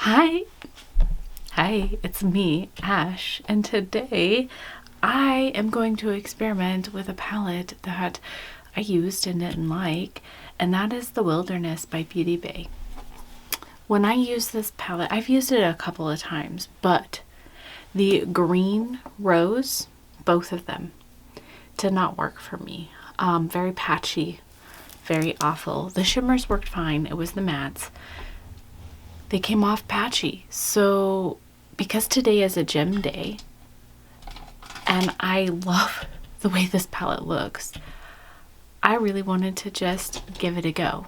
Hi, it's me, Ash, and today I am going to experiment with a palette that I used and didn't like, and that is the Wilderness by beautybay. When I use this palette, I've used it a couple of times, but the green rose, both of them, did not work for me. Very patchy, very awful. The shimmers worked fine, it was the mattes. They came off patchy. So because today is a gym day and I love the way this palette looks, I really wanted to just give it a go.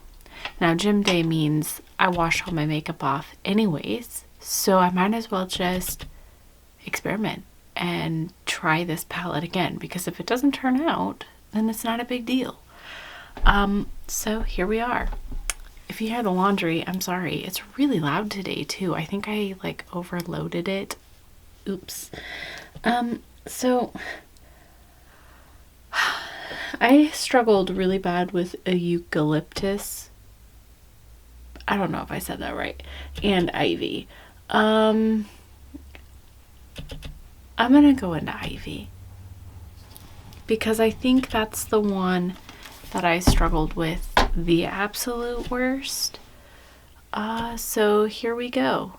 Now gym day means I wash all my makeup off anyways, so I might as well just experiment and try this palette again, because if it doesn't turn out, then it's not a big deal. So here we are. If you hear the laundry, I'm sorry. It's really loud today too. I think I like overloaded it. Oops. So I struggled really bad with a eucalyptus. I don't know if I said that right. And ivy. I'm gonna go into ivy because I think that's the one that I struggled with the absolute worst. So here we go.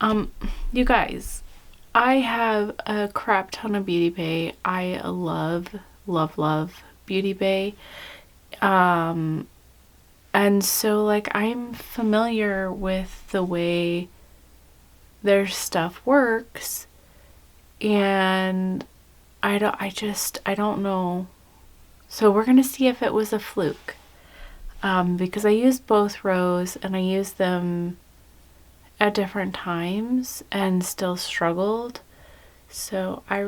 You guys, I have a crap ton of beautybay. I love beautybay. And so like I'm familiar with the way their stuff works, and I don't know. So we're gonna see if it was a fluke. Because I used both rows and I used them at different times and still struggled. So I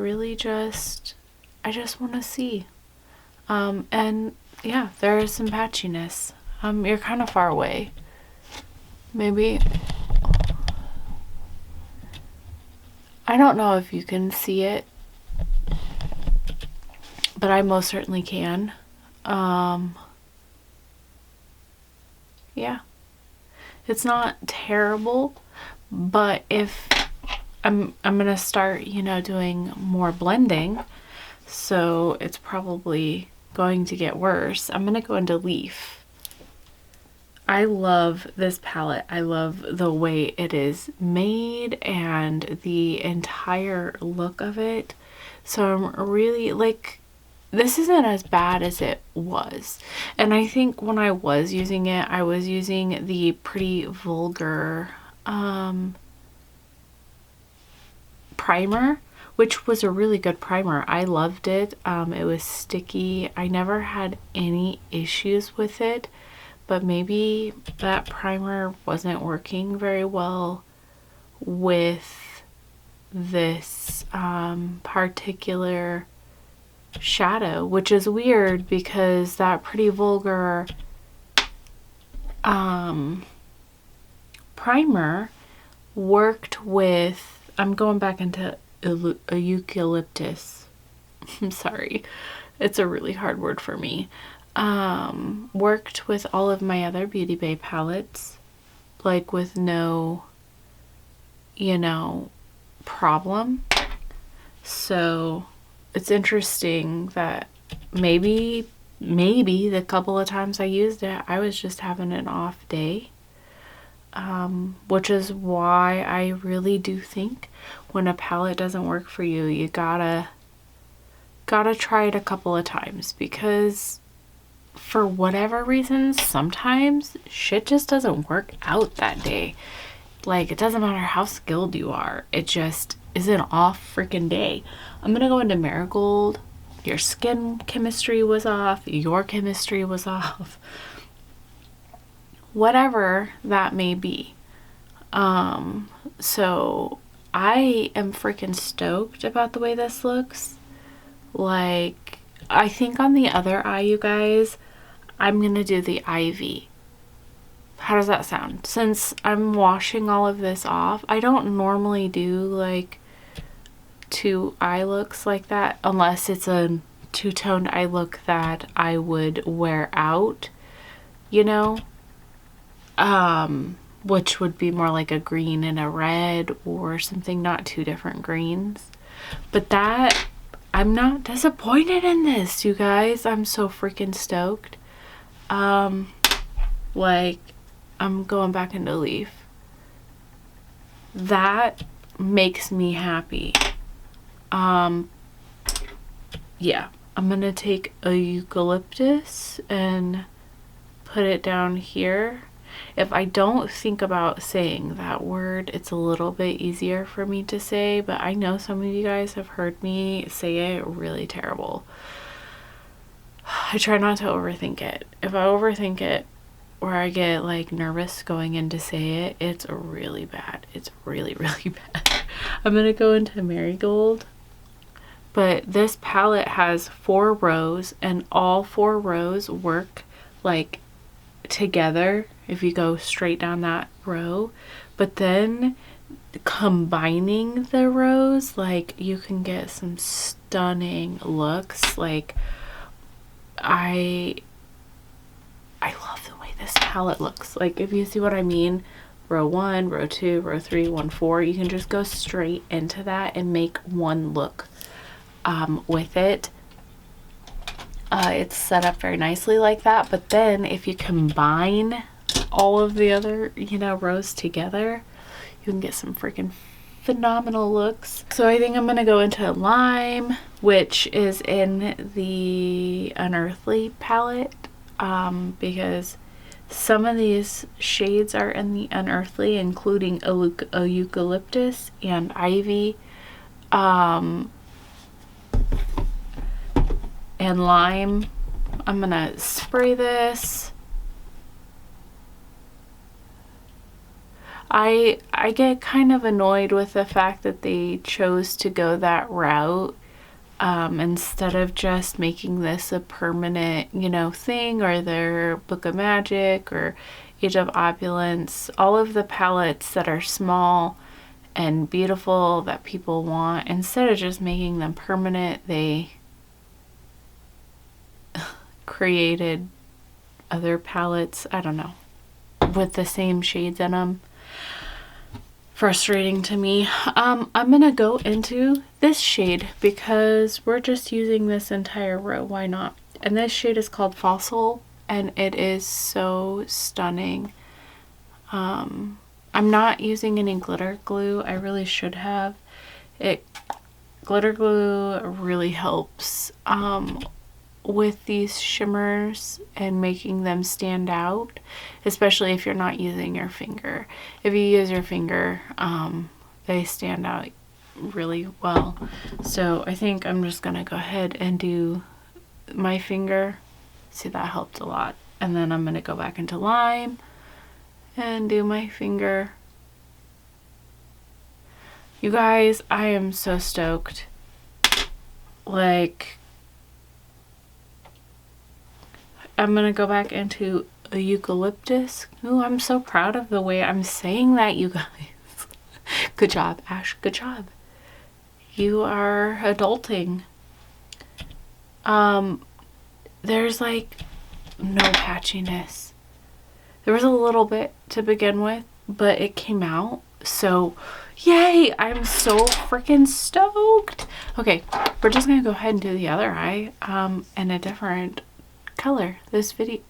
just want to see. And yeah, there is some patchiness. You're kind of far away. Maybe. I don't know if you can see it, but I most certainly can. Yeah, it's not terrible, but if I'm gonna start, doing more blending, so it's probably going to get worse. I'm gonna go into Leaf. I love this palette. I love the way it is made and the entire look of it. So I'm really like, this isn't as bad as it was. And I think when I was using it, I was using the Pretty Vulgar primer, which was a really good primer. I loved it. It was sticky. I never had any issues with it, but maybe that primer wasn't working very well with this particular shadow, which is weird because that Pretty Vulgar primer worked with, I'm going back into a eucalyptus. I'm sorry, it's a really hard word for me. Worked with all of my other beautybay palettes, like with no, problem. So it's interesting that maybe the couple of times I used it, I was just having an off day. Which is why I really do think when a palette doesn't work for you, you gotta try it a couple of times, because for whatever reasons, sometimes shit just doesn't work out that day. Like, it doesn't matter how skilled you are, it just is an off freaking day. I'm gonna go into Marigold. Your skin chemistry was off, your chemistry was off, whatever that may be. So I am freaking stoked about the way this looks. Like, I think on the other eye, you guys, I'm gonna do the ivy. How does that sound? Since I'm washing all of this off, I don't normally do like two eye looks like that, unless it's a two-toned eye look that I would wear out, which would be more like a green and a red or something, not two different greens. But that, I'm not disappointed in this, you guys. I'm so freaking stoked. Like, I'm going back into leaf. That makes me happy. Yeah, I'm gonna take a eucalyptus and put it down here. If I don't think about saying that word, it's a little bit easier for me to say, but I know some of you guys have heard me say it really terrible. I try not to overthink it. If I overthink it, or I get like nervous going in to say it, it's really bad. It's really, really bad. I'm gonna go into Marigold. But this palette has 4 rows, and all 4 rows work like together if you go straight down that row. But then combining the rows, like, you can get some stunning looks. Like, I love the way this palette looks. Like, if you see what I mean, row 1, row 2, row 3, 1, 4, you can just go straight into that and make one look with it. It's set up very nicely like that. But then if you combine all of the other, you know, rows together, you can get some freaking phenomenal looks. So I think I'm gonna go into Lime, which is in the Unearthly palette, because some of these shades are in the Unearthly, including a Eucalyptus and Ivy, and Lime. I'm gonna spray this. I get kind of annoyed with the fact that they chose to go that route, instead of just making this a permanent, you know, thing, or their Book of Magic or Age of Opulence. All of the palettes that are small and beautiful that people want, instead of just making them permanent, they created other palettes, I don't know, with the same shades in them. Frustrating to me. I'm gonna go into this shade because we're just using this entire row, why not? And this shade is called Fossil, and it is so stunning. I'm not using any glitter glue. I really should have. Glitter glue really helps with these shimmers and making them stand out, especially if you're not using your finger. If you use your finger, they stand out really well. So I think I'm just gonna go ahead and do my finger. See, that helped a lot. And then I'm gonna go back into Lime and do my finger. You guys, I am so stoked. Like, I'm gonna go back into a Eucalyptus. Ooh, I'm so proud of the way I'm saying that, you guys. Good job, Ash. Good job. You are adulting. There's like no patchiness. There was a little bit to begin with, but it came out. So, yay! I'm so freaking stoked. Okay, we're just gonna go ahead and do the other eye in a different color. This video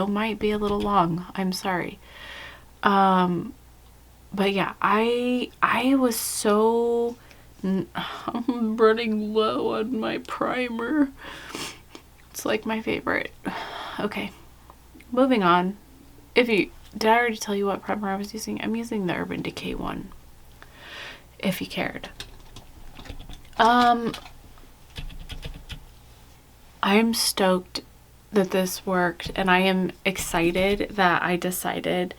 might be a little long. I'm sorry. But yeah, I was so I'm running low on my primer. It's like my favorite. Okay, moving on. Did I already tell you what primer I was using? I'm using the Urban Decay one, if you cared. I'm stoked that this worked, and I am excited that I decided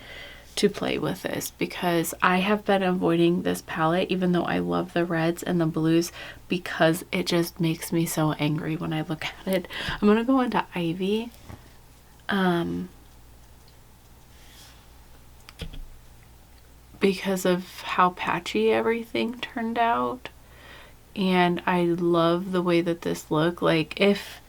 to play with this, because I have been avoiding this palette, even though I love the reds and the blues, because it just makes me so angry when I look at it. I'm gonna go into Ivy. Because of how patchy everything turned out, and I love the way that this looked. Like, if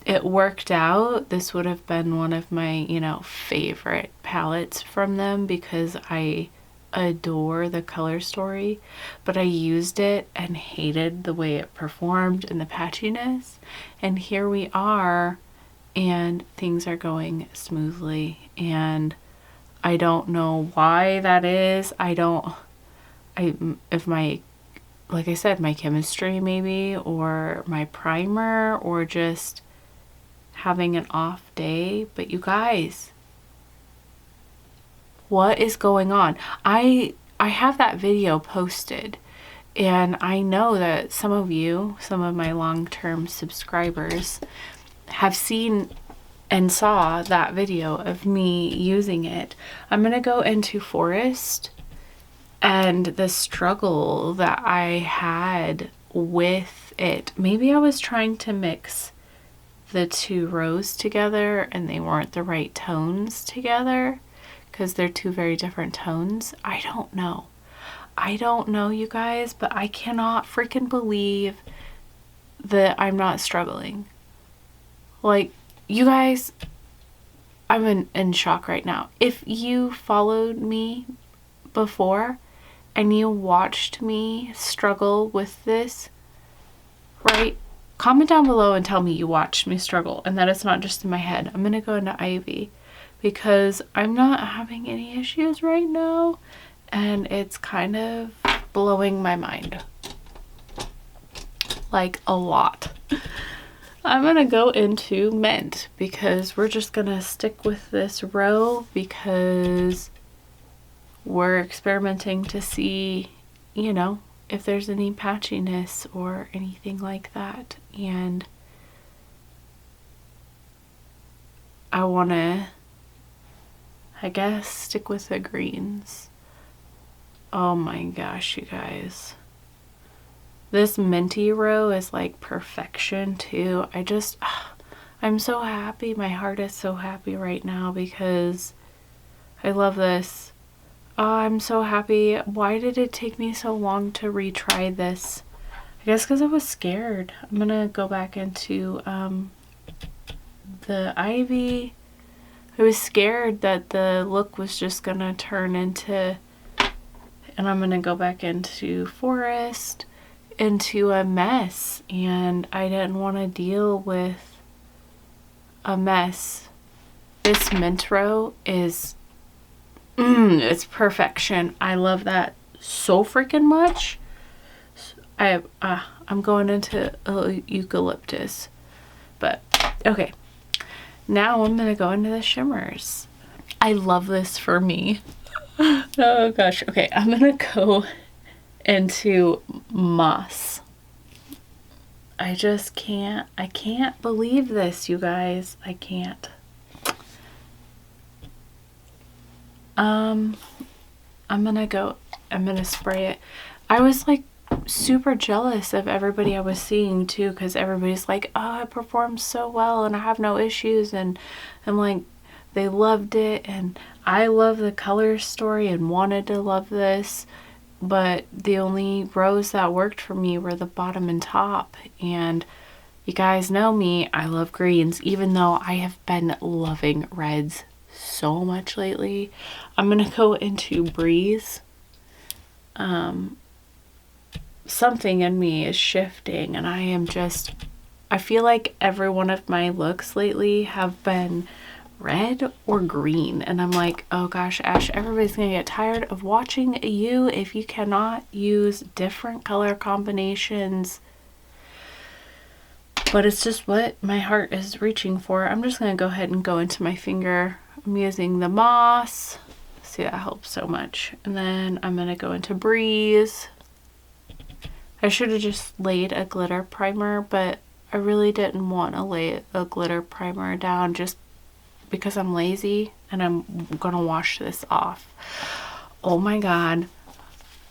it worked out. This would have been one of my, you know, favorite palettes from them because I adore the color story, but I used it and hated the way it performed and the patchiness. And here we are, and things are going smoothly, and I don't know why that is. If my, like I said, my chemistry maybe, or my primer, or just having an off day. But you guys, what is going on? I have that video posted, and I know that some of you, some of my long-term subscribers, have seen and saw that video of me using it. I'm gonna go into Forest and the struggle that I had with it. Maybe I was trying to mix the two rows together and they weren't the right tones together because they're two very different tones. I don't know. I don't know, you guys, but I cannot freaking believe that I'm not struggling. Like, you guys, I'm in shock right now. If you followed me before and you watched me struggle with this, right? Comment down below and tell me you watched me struggle and that it's not just in my head. I'm gonna go into Ivy because I'm not having any issues right now, and it's kind of blowing my mind. Like, a lot. I'm gonna go into Mint because we're just gonna stick with this row because we're experimenting to see, you know, if there's any patchiness or anything like that. And I wanna, I guess, stick with the greens. Oh my gosh, you guys. This minty row is like perfection too. I'm so happy. My heart is so happy right now because I love this. Oh, I'm so happy. Why did it take me so long to retry this? I guess because I was scared. I'm gonna go back into the Ivy. I was scared that the look was just gonna turn into, and I'm gonna go back into Forest, into a mess, and I didn't want to deal with a mess. This mint row is it's perfection. I love that so freaking much. I'm going into eucalyptus, but okay, now I'm gonna go into the shimmers. I love this for me. Oh gosh. Okay, I'm gonna go into Moss. I can't believe this, you guys. I can't. I'm gonna spray it. I was like super jealous of everybody I was seeing too, because everybody's like, oh, it performs so well and I have no issues, and I'm like, they loved it, and I love the color story and wanted to love this, but the only rows that worked for me were the bottom and top. And you guys know me, I love greens, even though I have been loving reds so much lately. I'm gonna go into Breeze. Something in me is shifting, and I feel like every one of my looks lately have been red or green, and I'm like, oh gosh, Ash, everybody's gonna get tired of watching you if you cannot use different color combinations. But it's just what my heart is reaching for. I'm just gonna go ahead and go into my finger. I'm using the Moss. See, that helps so much. And then I'm gonna go into Breeze. I should have just laid a glitter primer, but I really didn't want to lay a glitter primer down just because I'm lazy, and I'm gonna wash this off. Oh my god,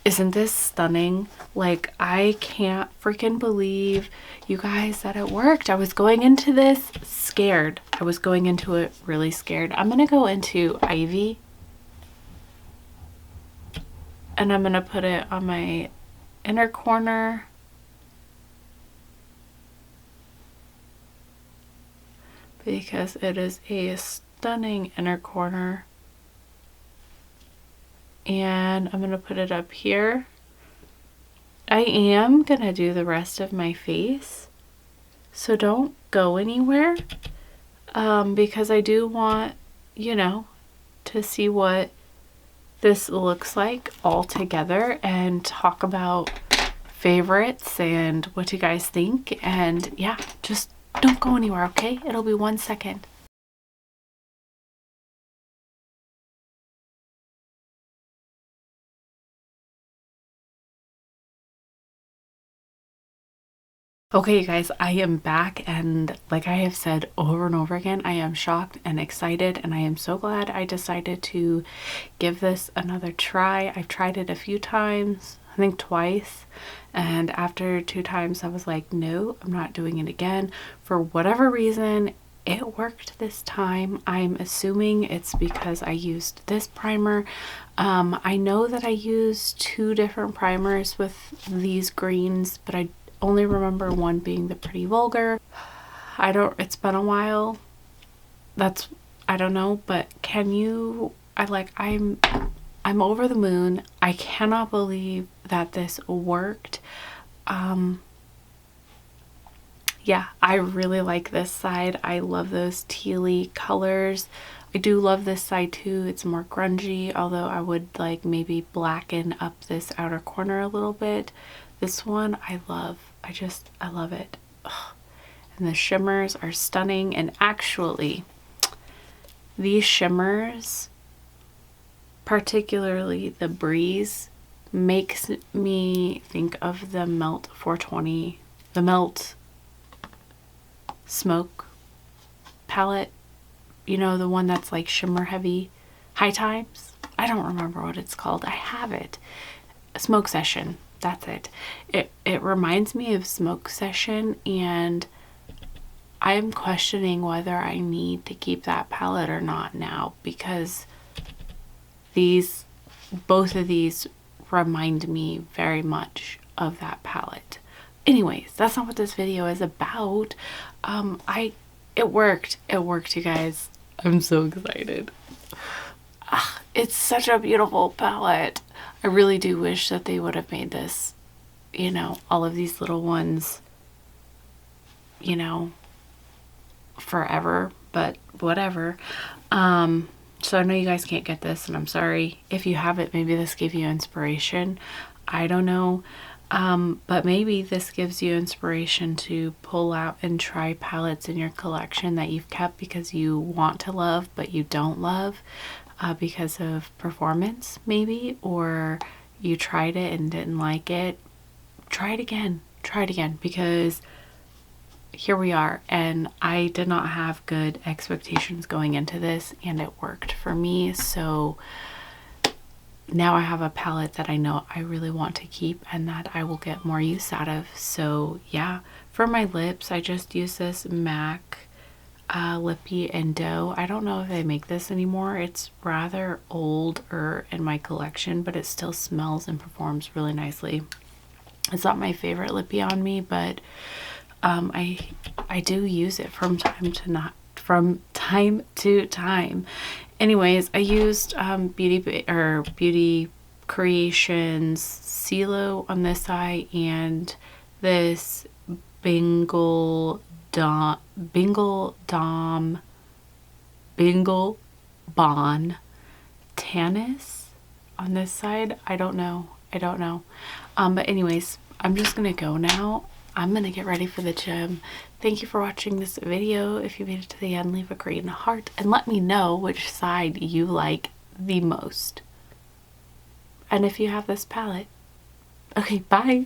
isn't this stunning? Like, I can't freaking believe, you guys, that it worked. I was going into this scared. I was going into it really scared. I'm gonna go into Ivy, and I'm gonna put it on my inner corner. because it is a stunning inner corner. And I'm going to put it up here. I am going to do the rest of my face, so don't go anywhere, because I do want, you know, to see what this looks like all together and talk about favorites and what you guys think. And yeah, just don't go anywhere, okay? It'll be 1 second. Okay, you guys, I am back, and like I have said over and over again, I am shocked and excited, and I am so glad I decided to give this another try. I've tried it a few times, I think twice, and after 2 times I was like, no, I'm not doing it again. For whatever reason, it worked this time. I'm assuming it's because I used this primer. I know that I used 2 different primers with these greens, but I only remember one being the Pretty Vulgar. It's been a while. I don't know, but I'm over the moon. I cannot believe that this worked. Yeah, I really like this side. I love those tealy colors. I do love this side too. It's more grungy, although I would like maybe blacken up this outer corner a little bit. This one I love. I love it. Ugh. And the shimmers are stunning. And actually, these shimmers, particularly the Breeze, makes me think of the Melt 420, the Melt Smoke palette. You know, the one that's like shimmer heavy. High Times? I don't remember what it's called. I have it. Smoke Session. That's it. It reminds me of Smoke Session, and I'm questioning whether I need to keep that palette or not now, because both of these remind me very much of that palette. Anyways, that's not what this video is about. It worked, you guys. I'm so excited. It's such a beautiful palette. I really do wish that they would have made this, you know, all of these little ones, you know, forever, but whatever. So I know you guys can't get this, and I'm sorry. If you have it, maybe this gave you inspiration. I don't know. But maybe this gives you inspiration to pull out and try palettes in your collection that you've kept because you want to love, but you don't love. Because of performance maybe, or you tried it and didn't like it. Try it again, because here we are, and I did not have good expectations going into this, and it worked for me. So now I have a palette that I know I really want to keep and that I will get more use out of. So yeah, for my lips, I just use this MAC Lippy and Dough. I don't know if they make this anymore. It's rather old or in my collection, but it still smells and performs really nicely. It's not my favorite lippy on me, but I do use it from time to time. Anyways, I used Beauty Creations CeeLo on this side, and this Bingle Bon Tannis on this side. I don't know. But anyways, I'm just gonna go now. I'm gonna get ready for the gym. Thank you for watching this video. If you made it to the end, leave a green heart and let me know which side you like the most. And if you have this palette. Okay, bye.